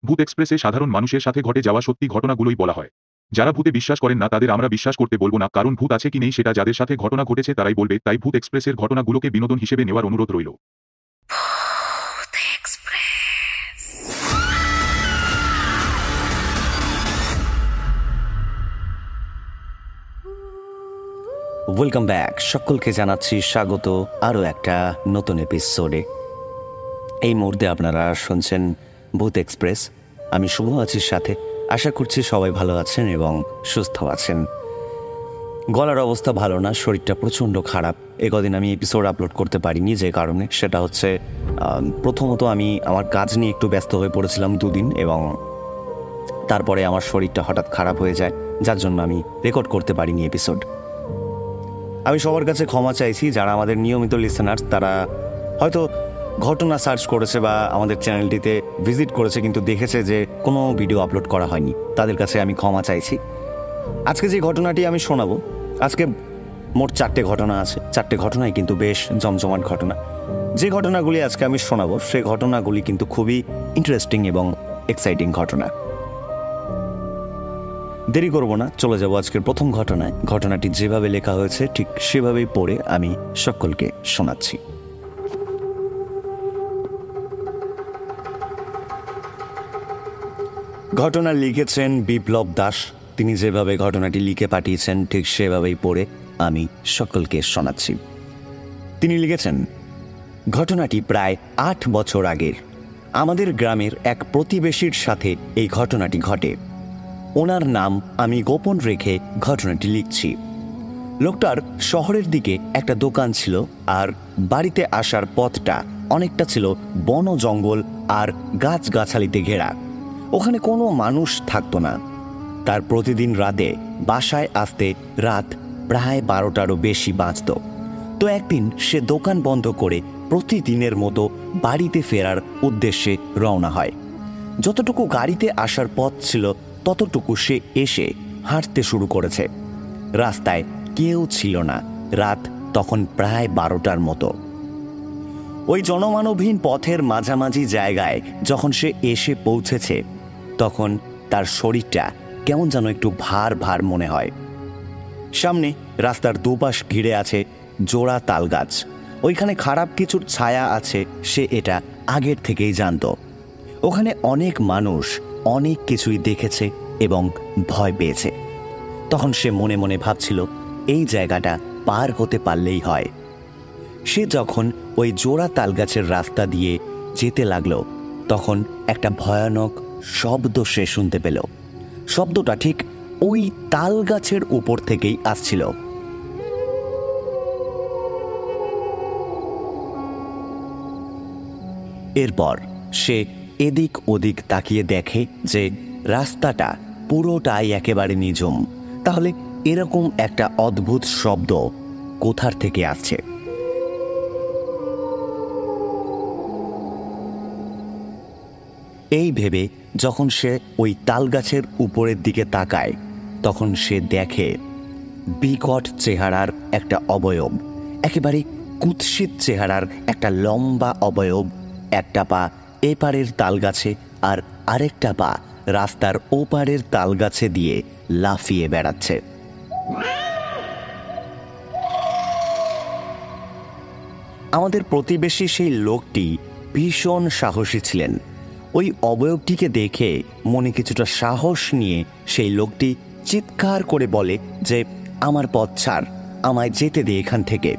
ভূত এক্সপ্রেসে সাধারণ মানুষের সাথে ঘটে যাওয়া সত্যি ঘটনাগুলোই বলা হয়। যারা ভূতে বিশ্বাস করেন না তাদের আমরা বিশ্বাস করতে বলবো না, কারণ ভূত আছে কি নেই সেটা যাদের সাথে ঘটনা ঘটেছে তারাই বলবে। তাই ভূত এক্সপ্রেসের ঘটনাগুলোকে বিনোদন হিসেবে নেওয়ার অনুরোধ রইল। ওয়েলকাম ব্যাক, সকলকে জানাচ্ছি স্বাগত আরও একটা নতুন এপিসোডে। এই মুহূর্তে আপনারা শুনছেন ভূত এক্সপ্রেস। আমি শুভ আছি সাথে। আশা করছি সবাই ভালো আছেন এবং সুস্থ আছেন। গলার অবস্থা ভালো না, শরীরটা প্রচণ্ড খারাপ। কদিন আমি এপিসোড আপলোড করতে পারিনি, যে কারণে সেটা হচ্ছে প্রথমত আমি আমার কাজ নিয়ে একটু ব্যস্ত হয়ে পড়েছিলাম দুদিন, এবং তারপরে আমার শরীরটা হঠাৎ খারাপ হয়ে যায়, যার জন্য আমি রেকর্ড করতে পারিনি এপিসোড। আমি সবার কাছে ক্ষমা চাইছি। যারা আমাদের নিয়মিত লিসেনার তারা হয়তো ঘটনা সার্চ করেছে বা আমাদের চ্যানেলটিতে ভিজিট করেছে, কিন্তু দেখেছে যে কোনো ভিডিও আপলোড করা হয়নি, তাদের কাছে আমি ক্ষমা চাইছি। আজকে যে ঘটনাটি আমি শোনাবো, আজকে মোট 4টে ঘটনা আছে। 4টে ঘটনাই কিন্তু বেশ জমজমাট ঘটনা। যে ঘটনাগুলি আজকে আমি শোনাবো সেই ঘটনাগুলি কিন্তু খুবই ইন্টারেস্টিং এবং এক্সাইটিং ঘটনা। দেরি করব না, চলে যাব আজকের প্রথম ঘটনায়। ঘটনাটি যেভাবে লেখা হয়েছে ঠিক সেভাবেই পড়ে আমি সকলকে শোনাচ্ছি। ঘটনা লিখেছেন বিপ্লব দাস। তিনি যেভাবে ঘটনাটি লিখে পাঠিয়েছেন ঠিক সেভাবেই পড়ে আমি সকলকে শোনাচ্ছি। তিনি লিখেছেন, ঘটনাটি প্রায় 8 বছর আগের। আমাদের গ্রামের এক প্রতিবেশীর সাথে এই ঘটনাটি ঘটে। ওনার নাম আমি গোপন রেখে ঘটনাটি লিখছি। লোকটার শহরের দিকে একটা দোকান ছিল, আর বাড়িতে আসার পথটা অনেকটা ছিল বন জঙ্গল আর গাছগাছালিতে ঘেরা। ওখানে কোনো মানুষ থাকতো না। তার প্রতিদিন রাতে বাসায় আসতে রাত প্রায় 12টারও বেশি বাজত। তো একদিন সে দোকান বন্ধ করে প্রতিদিনের মতো বাড়িতে ফেরার উদ্দেশ্যে রওনা হয়। যতটুকু গাড়িতে আসার পথ ছিল ততটুকু সে এসে হাঁটতে শুরু করেছে। রাস্তায় কেউ ছিল না। রাত তখন প্রায় 12টার মতো। ওই জনমানবহীন পথের মাঝামাঝি জায়গায় যখন সে এসে পৌঁছেছে, তখন তার শরীরটা কেমন যেন একটু ভার ভার মনে হয়। সামনে রাস্তার দুপাশ ঘিরে আছে জোড়া তাল গাছ। ওইখানে খারাপ কিছুর ছায়া আছে, সে এটা আগের থেকেই জানত। ওখানে অনেক মানুষ অনেক কিছুই দেখেছে এবং ভয় পেয়েছে। তখন সে মনে মনে ভাবছিল, এই জায়গাটা পার হতে পারলেই হয়। সে যখন ওই জোড়া তালগাছের রাস্তা দিয়ে যেতে লাগলো, তখন একটা ভয়ানক শব্দ সে শুনতে পেল। শব্দটা ঠিক ওই তাল গাছের উপর থেকেই আসছিল। এরপর সে এদিক ওদিক তাকিয়ে দেখে যে রাস্তাটা পুরোটাই একেবারে নিঝুম। তাহলে এরকম একটা অদ্ভুত শব্দ কোথার থেকে আসছে? এই ভেবে যখন সে ওই তাল গাছের উপরের দিকে তাকায়, তখন সে দেখে বিকট চেহারার একটা অবয়ব, একেবারে কুৎসিত চেহারার একটা লম্বা অবয়ব। একটা পা এপারের তালগাছে আর আরেকটা পা রাস্তার ওপারের তালগাছে দিয়ে লাফিয়ে বেড়াচ্ছে। আমাদের প্রতিবেশী সেই লোকটি ভীষণ সাহসী ছিলেন। ওই অবয়বটিকে দেখে মনে কিছুটা সাহস নিয়ে সেই লোকটি চিৎকার করে বলে যে, আমার পথ ছাড়, আমায় যেতে দে এখান থেকে।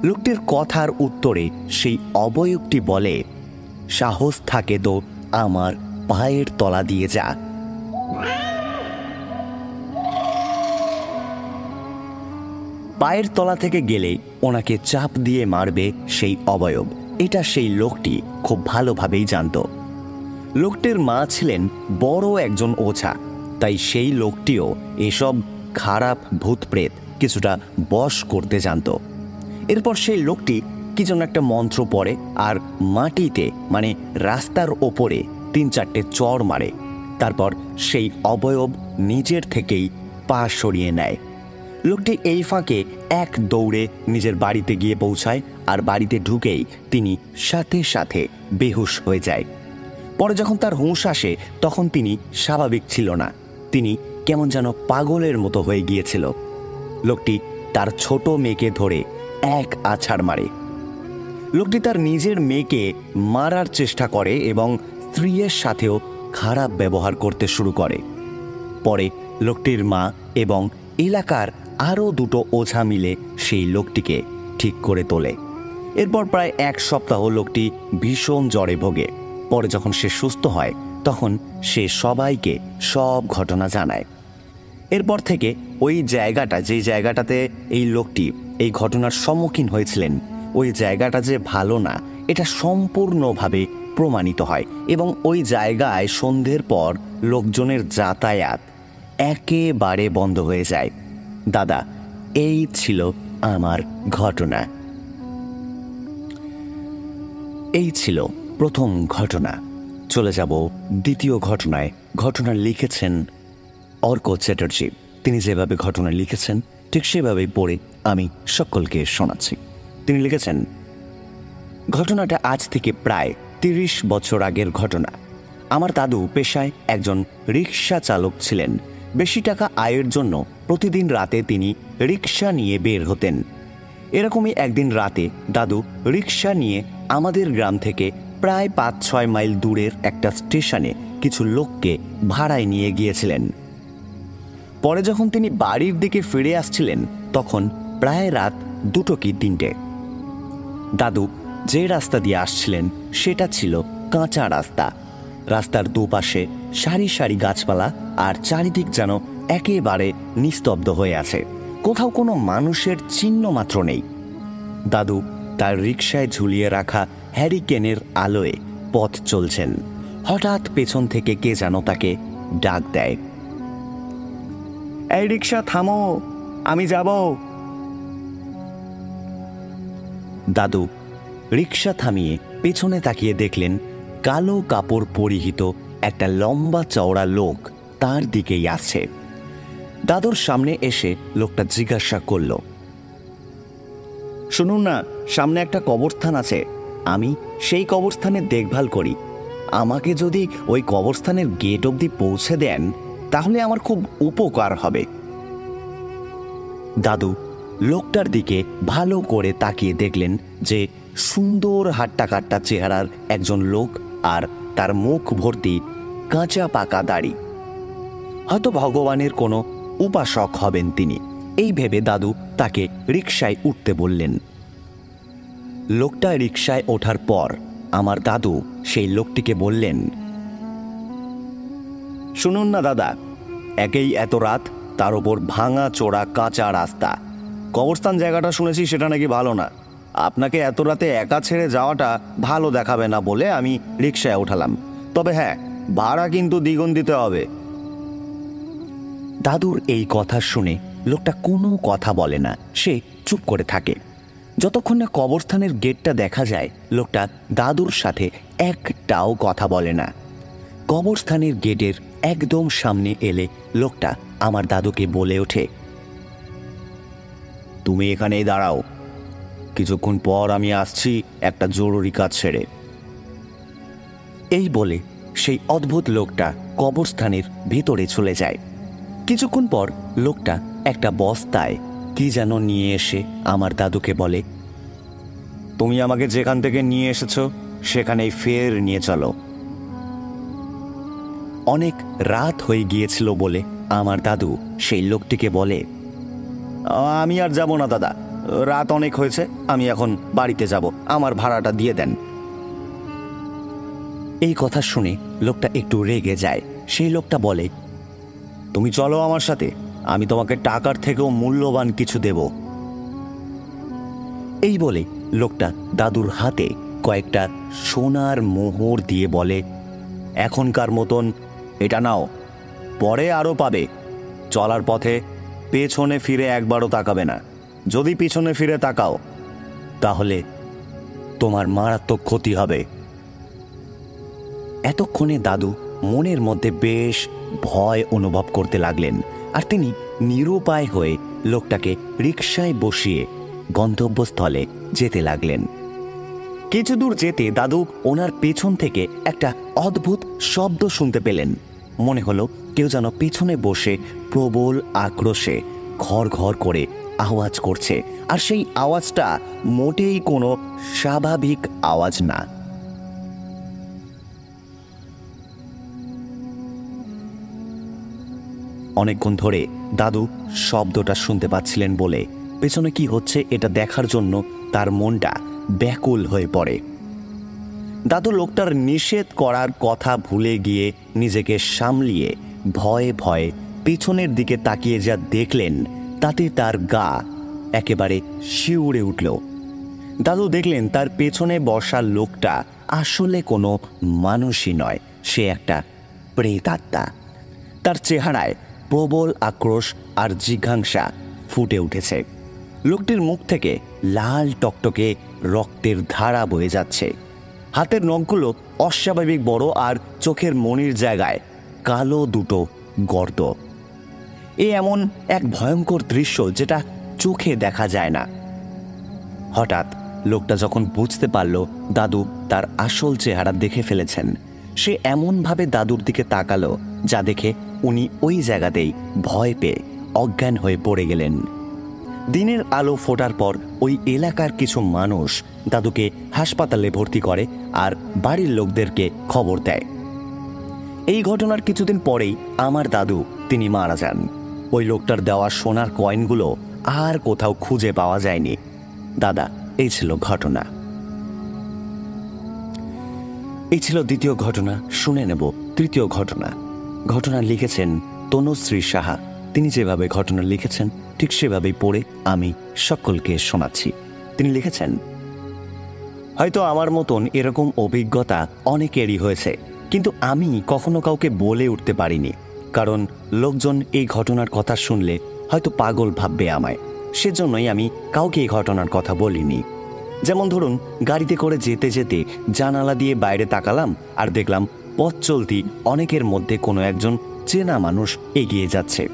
লোকটির কথার উত্তরে সেই অবয়বটি বলে, সাহস থাকে তো আমার পায়ের তলা দিয়ে যা। পায়ের তলা থেকে গেলে ওনাকে চাপ দিয়ে মারবে সেই অবয়ব। এটা সেই লোকটি খুব ভালোভাবেই জানত। লোকটির মা ছিলেন বড় একজন ওঝা, তাই সেই লোকটিও এসব খারাপ ভূত প্রেত কিছুটা বশ করতে জানত। এরপর সেই লোকটি কি যেন একটা মন্ত্র পড়ে আর মাটিতে মানে রাস্তার ওপরে 3-4টে চড় মারে। তারপর সেই অবয়ব নিজের থেকেই পা সরিয়ে নেয়। লোকটি এই ফাঁকে এক দৌড়ে নিজের বাড়িতে গিয়ে পৌঁছায়, আর বাড়িতে ঢুকেই তিনি সাথে সাথে বেহুশ হয়ে যায়। পরে যখন তার হুঁশ আসে তখন তিনি স্বাভাবিক ছিল না, তিনি কেমন যেন পাগলের মতো হয়ে গিয়েছিল। লোকটি তার ছোট মেয়েকে ধরে এক আছাড় মারে। লোকটি তার নিজের মেয়েকে মারার চেষ্টা করে এবং স্ত্রীর সাথেও খারাপ ব্যবহার করতে শুরু করে। পরে লোকটির মা এবং এলাকার আরও দুটো ওঝা মিলে সেই লোকটিকে ঠিক করে তোলে। এরপর প্রায় 1 সপ্তাহ লোকটি ভীষণ জ্বরে ভোগে। পরে যখন সে সুস্থ হয় তখন সে সবাইকে সব ঘটনা জানায়। এরপর থেকে ওই জায়গাটা, যেই জায়গাটাতে এই লোকটি এই ঘটনার সম্মুখীন হয়েছিলেন, ওই জায়গাটা যে ভালো না এটা সম্পূর্ণভাবে প্রমাণিত হয় এবং ওই জায়গায় সন্ধ্যের পর লোকজনের যাতায়াত একেবারে বন্ধ হয়ে যায়। দাদা, এই ছিল আমার ঘটনা। এই ছিল প্রথম ঘটনা। চলে যাব দ্বিতীয় ঘটনায়। ঘটনা লিখেছেন অর্ক চ্যাটার্জি। তিনি যেভাবে ঘটনা লিখেছেন ঠিক সেভাবেই পড়ে আমি সকলকে শোনাচ্ছি। তিনি লিখেছেন, ঘটনাটা আজ থেকে প্রায় 30 বছর আগের ঘটনা। আমার দাদু পেশায় একজন রিক্সা চালক ছিলেন। বেশি টাকা আয়ের জন্য প্রতিদিন রাতে তিনি রিক্সা নিয়ে বের হতেন। এরকমই একদিন রাতে দাদু রিক্সা নিয়ে আমাদের গ্রাম থেকে প্রায় 5-6 মাইল দূরের একটা স্টেশনে কিছু লোককে ভাড়ায় নিয়ে গিয়েছিলেন। পরে যখন তিনি বাড়ির দিকে ফিরে আসছিলেন তখন প্রায় রাত 2 কি 3টে। দাদু যে রাস্তা দিয়ে আসছিলেন সেটা ছিল কাঁচা রাস্তা। রাস্তার দুপাশে সারি সারি গাছপালা আর চারিদিক যেন একেবারে নিস্তব্ধ হয়ে আছে, কোথাও কোনো মানুষের চিহ্ন মাত্র নেই। দাদু তার রিকশায় ঝুলিয়ে রাখা হ্যারিকেনের আলোয় পথ চলছেন। হঠাৎ পেছন থেকে কে যেন তাকে ডাক দেয়, এই রিকশা থামো, আমি যাব। দাদু রিকশা থামিয়ে পেছনে তাকিয়ে দেখলেন কালো কাপড় পরিহিত একটা লম্বা চওড়া লোক তার দিকেই আসছে। দাদুর সামনে এসে লোকটা জিজ্ঞাসা করল, শুনুন না, সামনে একটা কবরস্থান আছে, আমি সেই কবরস্থানের দেখভাল করি। আমাকে যদি ওই কবরস্থানের গেট অবধি পৌঁছে দেন তাহলে আমার খুব উপকার হবে। দাদু লোকটার দিকে ভালো করে তাকিয়ে দেখলেন যে সুন্দর হাট্টা কাট্টা চেহারার একজন লোক, আর তার মুখ ভর্তি কাঁচা পাকা দাড়ি। হয়তো ভগবানের কোনো উপাসক হবেন তিনি। এই ভেবে দাদু তাকে রিকশায় উঠতে বললেন। লোকটা রিকশায় ওঠার পর আমার দাদু সেই লোকটিকে বললেন, শুনুন না দাদা, একেই এত রাত, তার ওপর ভাঙা চোরা কাঁচা রাস্তা, কবরস্থান জায়গাটা শুনেছি সেটা নাকি ভালো না। আপনাকে এত রাতে একা ছেড়ে যাওয়াটা ভালো দেখাবে না বলে আমি রিকশায় উঠালাম। তবে হ্যাঁ, ভাড়া কিন্তু দ্বিগুণ দিতে হবে। দাদুর এই কথা শুনে লোকটা কোনো কথা বলে না, সে চুপ করে থাকে। যতক্ষণ না কবরস্থানের গেটটা দেখা যায় লোকটা দাদুর সাথে একটাও কথা বলে না। কবরস্থানের গেটের একদম সামনে এলে লোকটা আমার দাদুকে বলে ওঠে, তুমি এখানেই দাঁড়াও, কিছুক্ষণ পর আমি আসছি একটা জরুরি কাজ ছেড়ে। এই বলে সেই অদ্ভুত লোকটা কবরস্থানের ভেতরে চলে যায়। কিছুক্ষণ পর লোকটা একটা বস্তায় কি যেন নিয়ে এসে আমার দাদুকে বলে, তুমি আমাকে যেখান থেকে নিয়ে এসেছো সেখানেই ফের নিয়ে চলো। অনেক রাত হয়ে গিয়েছিল বলে আমার দাদু সেই লোকটিকে বলে, আমি আর যাব না দাদা, রাত অনেক হয়েছে, আমি এখন বাড়িতে যাব, আমার ভাড়াটা দিয়ে দেন। এই কথা শুনে লোকটা একটু রেগে যায়। সেই লোকটা বলে, তুমি চলো আমার সাথে, আমি তোমাকে টাকার থেকেও মূল্যবান কিছু দেব। এই বলে লোকটা দাদুর হাতে কয়েকটা সোনার মোহর দিয়ে বলে, এখনকার মতন এটা নাও, পরে আরও পাবে। চলার পথে পেছনে ফিরে একবারও তাকাবে না, যদি পিছনে ফিরে তাকাও তাহলে তোমার মারাত্মক ক্ষতি হবে। এতক্ষণে দাদু মনের মধ্যে বেশ ভয় অনুভব করতে লাগলেন, আর তিনি নিরুপায় হয়ে লোকটাকে রিকশায় বসিয়ে গন্তব্যস্থলে যেতে লাগলেন। কিছু দূর যেতে দাদু ওনার পেছন থেকে একটা অদ্ভুত শব্দ শুনতে পেলেন। মনে হলো কেউ যেন পেছনে বসে প্রবল আক্রোশে ঘর ঘর করে আওয়াজ করছে, আর সেই আওয়াজটা মোটেই কোনো স্বাভাবিক আওয়াজ না। অনেকক্ষণ ধরে দাদু শব্দটা শুনতে পাচ্ছিলেন বলে পেছনে কি হচ্ছে এটা দেখার জন্য তার মনটা ব্যাকুল হয়ে পড়ে। দাদু লোকটার নিষেধ করার কথা ভুলে গিয়ে নিজেকে সামলিয়ে ভয়ে ভয়ে পেছনের দিকে তাকিয়ে যা দেখলেন তাতে তার গা একেবারে শিউরে উঠল। দাদু দেখলেন তার পেছনে বসা লোকটা আসলে কোনো মানুষই নয়, সে একটা প্রেতাত্মা। তার চেহারায় প্রবল আক্রোশ আর জিজ্ঞাসা ফুটে উঠেছে। লোকটির মুখ থেকে লাল টকটকে রক্তের ধারা বয়ে যাচ্ছে। হাতের নখগুলো অস্বাভাবিক বড়, আর চোখের মণির জায়গায় কালো দুটো গর্ত। এমন এক ভয়ঙ্কর দৃশ্য যেটা চোখে দেখা যায় না। হঠাৎ লোকটা যখন বুঝতে পারল দাদু তার আসল চেহারা দেখে ফেলেছেন, সে এমনভাবে দাদুর দিকে তাকালো যা দেখে উনি ওই জায়গাতেই ভয় পেয়ে অজ্ঞান হয়ে পড়ে গেলেন। দিনের আলো ফোটার পর ওই এলাকার কিছু মানুষ দাদুকে হাসপাতালে ভর্তি করে আর বাড়ির লোকদেরকে খবর দেয়। এই ঘটনার কিছুদিন পরেই আমার দাদু তিনি মারা যান। ওই লোকটার দেওয়া সোনার কয়েনগুলো আর কোথাও খুঁজে পাওয়া যায়নি। দাদা, এই ছিল ঘটনা। এই ছিল দ্বিতীয় ঘটনা। শুনে নেব তৃতীয় ঘটনা। ঘটনা লিখেছেন তনুশ্রী সাহা। তিনি যেভাবে ঘটনা লিখেছেন ঠিক সেভাবেই পড়ে আমি সকলকে শোনাচ্ছি। তিনি লিখেছেন, হয়তো আমার মতন এরকম অভিজ্ঞতা অনেকেরই হয়েছে, কিন্তু আমি কখনো কাউকে বলে উঠতে পারিনি, কারণ লোকজন এই ঘটনার কথা শুনলে হয়তো পাগল ভাববে আমায়। সেজন্যই আমি কাউকে এই ঘটনার কথা বলিনি। যেমন ধরুন, গাড়িতে করে যেতে যেতে জানালা দিয়ে বাইরে তাকালাম আর দেখলাম পথ চলতি অনেকের মধ্যে কোনো একজন চেনা মানুষ এগিয়ে যাচ্ছে।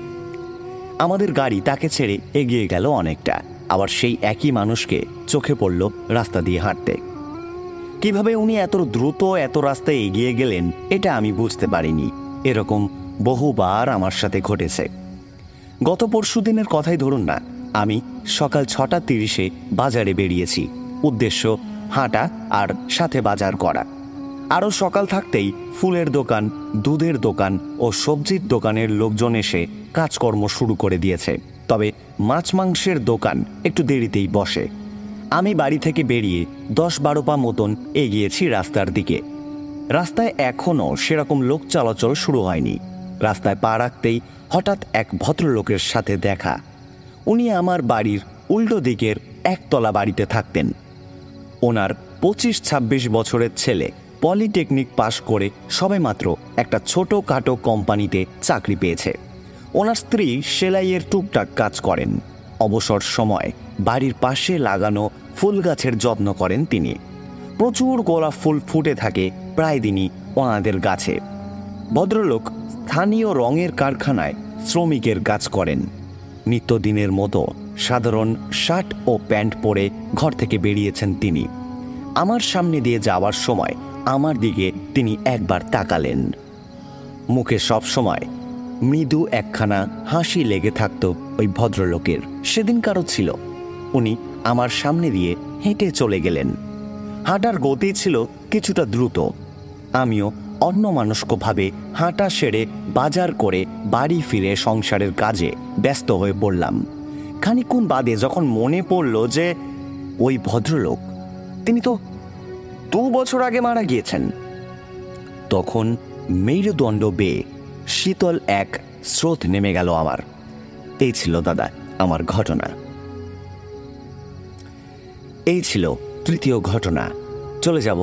আমাদের গাড়ি তাকে ছেড়ে এগিয়ে গেল অনেকটা, আবার সেই একই মানুষকে চোখে পড়ল রাস্তা দিয়ে হাঁটতে। কিভাবে উনি এত দ্রুত এত রাস্তায় এগিয়ে গেলেন এটা আমি বুঝতে পারিনি। এরকম বহুবার আমার সাথে ঘটেছে। গত পরশু দিনের কথাই ধরুন না, আমি সকাল 6:30 বাজারে বেরিয়েছি। উদ্দেশ্য হাঁটা আর সাথে বাজার করা। আরও সকাল থাকতেই ফুলের দোকান, দুধের দোকান ও সবজির দোকানের লোকজন এসে কাজকর্ম শুরু করে দিয়েছে। তবে মাছ মাংসের দোকান একটু দেরিতেই বসে। আমি বাড়ি থেকে বেরিয়ে 10-12 পা মতন এগিয়েছি রাস্তার দিকে। রাস্তায় এখনও সেরকম লোক চলাচল শুরু হয়নি। রাস্তায় পা রাখতেই হঠাৎ এক ভদ্রলোকের সাথে দেখা। উনি আমার বাড়ির উল্টো দিকের একতলা বাড়িতে থাকতেন। ওনার 25-26 বছরের ছেলে পলিটেকনিক পাশ করে সবেমাত্র একটা ছোটোখাটো কোম্পানিতে চাকরি পেয়েছে। ওনার স্ত্রী সেলাইয়ের টুকটাক কাজ করেন। অবসর সময় বাড়ির পাশে লাগানো ফুল গাছের যত্ন করেন তিনি। প্রচুর গোলাপ ফুল ফুটে থাকে প্রায় দিনই ওনাদের গাছে। ভদ্রলোক স্থানীয় রঙের কারখানায় শ্রমিকের কাজ করেন। নিত্যদিনের মতো সাধারণ শার্ট ও প্যান্ট পরে ঘর থেকে বেরিয়েছেন তিনি। আমার সামনে দিয়ে যাওয়ার সময় আমার দিকে তিনি একবার তাকালেন। মুখে সব সময় মৃদু একখানা হাসি লেগে থাকত ওই ভদ্রলোকের। সেদিনকারও ছিল। উনি আমার সামনে দিয়ে হেঁটে চলে গেলেন। হাঁটার গতি ছিল কিছুটা দ্রুত। আমিও অন্যমনস্কভাবে হাঁটা সেরে বাজার করে বাড়ি ফিরে সংসারের কাজে ব্যস্ত হয়ে পড়লাম। খানিকক্ষণ বাদে যখন মনে পড়ল যে ওই ভদ্রলোক তিনি তো 2 বছর আগে মারা গিয়েছেন, তখন মেরুদণ্ড বেয়ে শীতল এক স্রোত নেমে গেল আমার। এই ছিল দাদা আমার ঘটনা। এই ছিল তৃতীয় ঘটনা। চলে যাব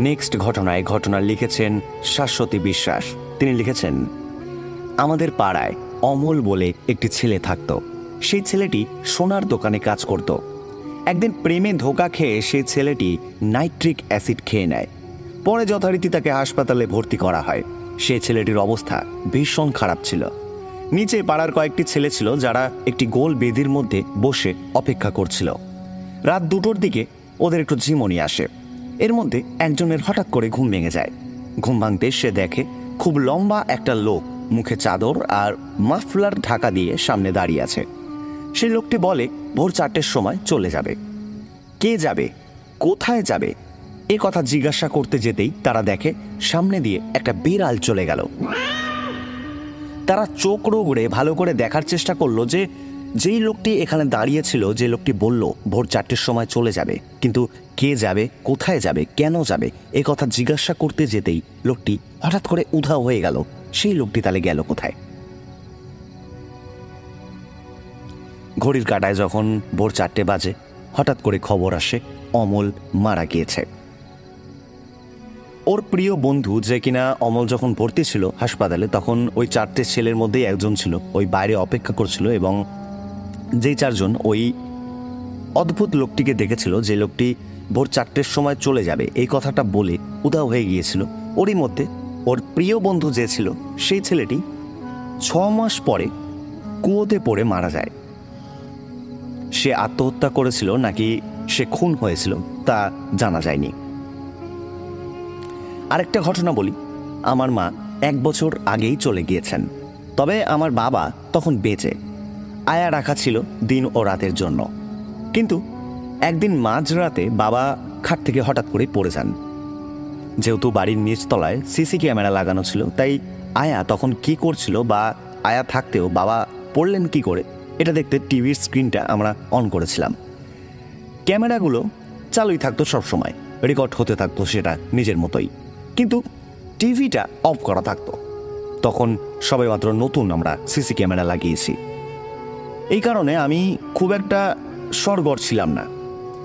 নেক্সট ঘটনায়। ঘটনা লিখেছেন শাশ্বতী বিশ্বাস। তিনি লিখেছেন, আমাদের পাড়ায় অমল বলে একটি ছেলে থাকত। সেই ছেলেটি সোনার দোকানে কাজ করত। একদিন প্রেমে ধোঁকা খেয়ে সেই ছেলেটি নাইট্রিক অ্যাসিড খেয়ে নেয়। পরে যথারীতি তাকে হাসপাতালে ভর্তি করা হয়। সেই ছেলেটির অবস্থা ভীষণ খারাপ ছিল। নিচে পাড়ার কয়েকটি ছেলে ছিল যারা একটি গোল বেদির মধ্যে বসে অপেক্ষা করছিল। রাত 2টোর দিকে ওদের একটু ঝিমুনি আসে। এর মধ্যে একজনের হঠাৎ করে ঘুম ভেঙে যায়। ঘুম ভাঙতে সে দেখে খুব লম্বা একটা লোক মুখে চাদর আর মাফলার ঢাকা দিয়ে সামনে দাঁড়িয়ে আছে। সেই লোকটি বলে ভোর 4টের সময় চলে যাবে। কে যাবে, কোথায় যাবে, এ কথা জিজ্ঞাসা করতে যেতেই তারা দেখে সামনে দিয়ে একটা বিড়াল চলে গেল। তারা চোখ রগড়ে ভালো করে দেখার চেষ্টা করলো যে যেই লোকটি এখানে দাঁড়িয়েছিল, যে লোকটি বলল ভোর 4টের সময় চলে যাবে, কিন্তু কে যাবে, কোথায় যাবে, কেন যাবে এ কথা জিজ্ঞাসা করতে যেতেই লোকটি হঠাৎ করে উধাও হয়ে গেল। সেই লোকটি তাহলে গেল কোথায়? ঘড়ির কাঁটায় যখন ভোর 4টে বাজে, হঠাৎ করে খবর আসে অমল মারা গিয়েছে। ওর প্রিয় বন্ধু, যে কিনা অমল যখন ভর্তি ছিল হাসপাতালে, তখন ওই 4টে ছেলের মধ্যেই একজন ছিল, ওই বাইরে অপেক্ষা করছিল, এবং যেই 4জন ওই অদ্ভুত লোকটিকে দেখেছিল, যে লোকটি ভোর 4টের সময় চলে যাবে এই কথাটা বলে উধাও হয়ে গিয়েছিল, ওরই মধ্যে ওর প্রিয় বন্ধু যে ছিল সেই ছেলেটি 6 মাস পরে কুয়োতে পড়ে মারা যায়। সে আত্মহত্যা করেছিল নাকি সে খুন হয়েছিল তা জানা যায়নি। আরেকটা ঘটনা বলি, আমার মা 1 বছর আগেই চলে গিয়েছেন, তবে আমার বাবা তখন বেঁচে। আয়া রাখা ছিল দিন ও রাতের জন্য। কিন্তু একদিন মাঝরাতে বাবা খাট থেকে হঠাৎ করে পড়ে যান। যেহেতু বাড়ির নিচতলায় সিসি ক্যামেরা লাগানো ছিল, তাই আয়া তখন কি করছিল বা আয়া থাকতেও বাবা পড়লেন কি করে এটা দেখতে টিভির স্ক্রিনটা আমরা অন করেছিলাম। ক্যামেরাগুলো চালুই থাকতো সবসময়, রেকর্ড হতে থাকতো সেটা নিজের মতোই, কিন্তু টিভিটা অফ করা থাকতো। তখন সবেমাত্র নতুন আমরা সিসি ক্যামেরা লাগিয়েছি, এই কারণে আমি খুব একটা সরগর ছিলাম না।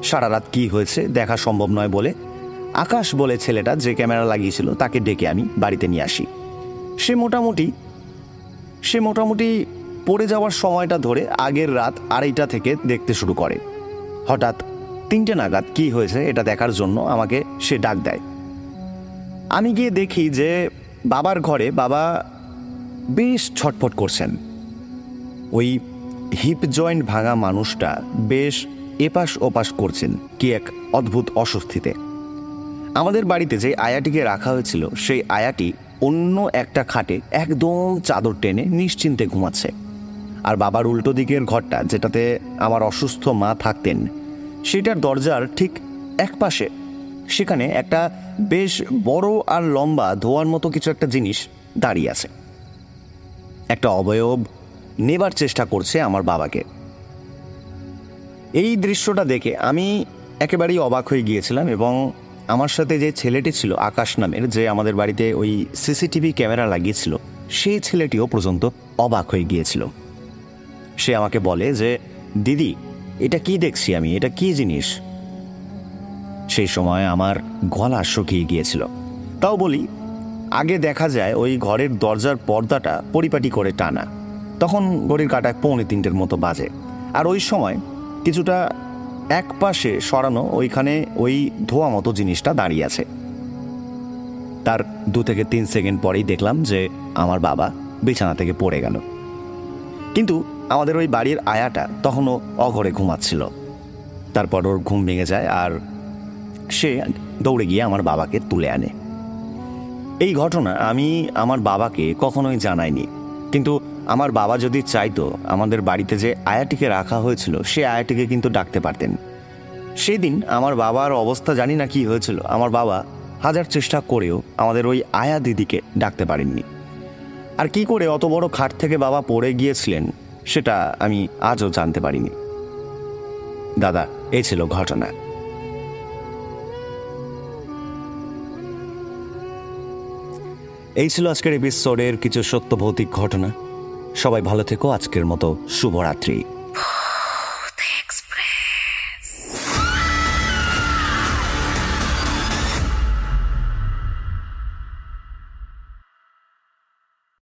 সারা রাত কী হয়েছে দেখা সম্ভব নয় বলে আকাশ বলে ছেলেটা যে ক্যামেরা লাগিয়েছিল তাকে ডেকে আমি বাড়িতে নিয়ে আসি। সে মোটামুটি পড়ে যাওয়ার সময়টা ধরে আগের রাত 2:30 থেকে দেখতে শুরু করে। হঠাৎ 3টে নাগাদ কী হয়েছে এটা দেখার জন্য আমাকে সে ডাক দেয়। আমি গিয়ে দেখি যে বাবার ঘরে বাবা বেশ ছটফট করছেন। ওই হিপ জয়েন্ট ভাঙা মানুষটা বেশ এপাশ ওপাশ করছেন কি এক অদ্ভুত অস্বস্তিতে। আমাদের বাড়িতে যে আয়াটিকে রাখা হয়েছিল সেই আয়াটি অন্য একটা খাটে একদম চাদর টেনে নিশ্চিন্তে ঘুমাচ্ছে, আর বাবার উল্টো দিকের ঘরটা, যেটাতে আমার অসুস্থ মা থাকতেন, সেটার দরজার ঠিক এক পাশে সেখানে একটা বেশ বড় আর লম্বা ধোয়ার মতো কিছু একটা জিনিস দাঁড়িয়ে আছে। একটা অবয়ব নেবার চেষ্টা করছে আমার বাবাকে। এই দৃশ্যটা দেখে আমি একেবারেই অবাক হয়ে গিয়েছিলাম, এবং আমার সাথে যে ছেলেটি ছিল আকাশ নামের, যে আমাদের বাড়িতে ওই সিসিটিভি ক্যামেরা লাগিয়েছিল, সেই ছেলেটিও পর্যন্ত অবাক হয়ে গিয়েছিল। সে আমাকে বলে যে দিদি, এটা কি দেখছি আমি, এটা কি জিনিস? সেই সময় আমার গলা শুকিয়ে গিয়েছিল। তাও বলি, আগে দেখা যায় ওই ঘরের দরজার পর্দাটা পরিপাটি করে টানা, তখন ঘড়ির কাঁটায় 2:45 মতো বাজে, আর ওই সময় কিছুটা এক পাশে সরানো ওইখানে ওই ধোয়া মতো জিনিসটা দাঁড়িয়ে আছে। তার 2 থেকে 3 সেকেন্ড পরেই দেখলাম যে আমার বাবা বিছানা থেকে পড়ে গেল। কিন্তু আমাদের ওই বাড়ির আয়াটা তখনও অঘরে ঘুমাচ্ছিল। তারপর ওর ঘুম ভেঙে যায় আর সে দৌড়ে গিয়ে আমার বাবাকে তুলে আনে। এই ঘটনা আমি আমার বাবাকে কখনোই জানাইনি, কিন্তু আমার বাবা যদি চাইতো আমাদের বাড়িতে যে আয়াটিকে রাখা হয়েছিল সে আয়াটিকে কিন্তু ডাকতে পারতেন। সেদিন আমার বাবার অবস্থা জানি না কি হয়েছিল, আমার বাবা হাজার চেষ্টা করেও আমাদের ওই আয়া দিদিকে ডাকতে পারেননি। আর কি করে অত বড় খাট থেকে বাবা পড়ে গিয়েছিলেন সেটা আমি আজও জানতে পারিনি। দাদা, এই ছিল ঘটনা। এই ছিল আজকের এপিসোডের কিছু সত্য ভৌতিক ঘটনা। সবাই ভালো থেকো। আজকের মতো শুভরাত্রি।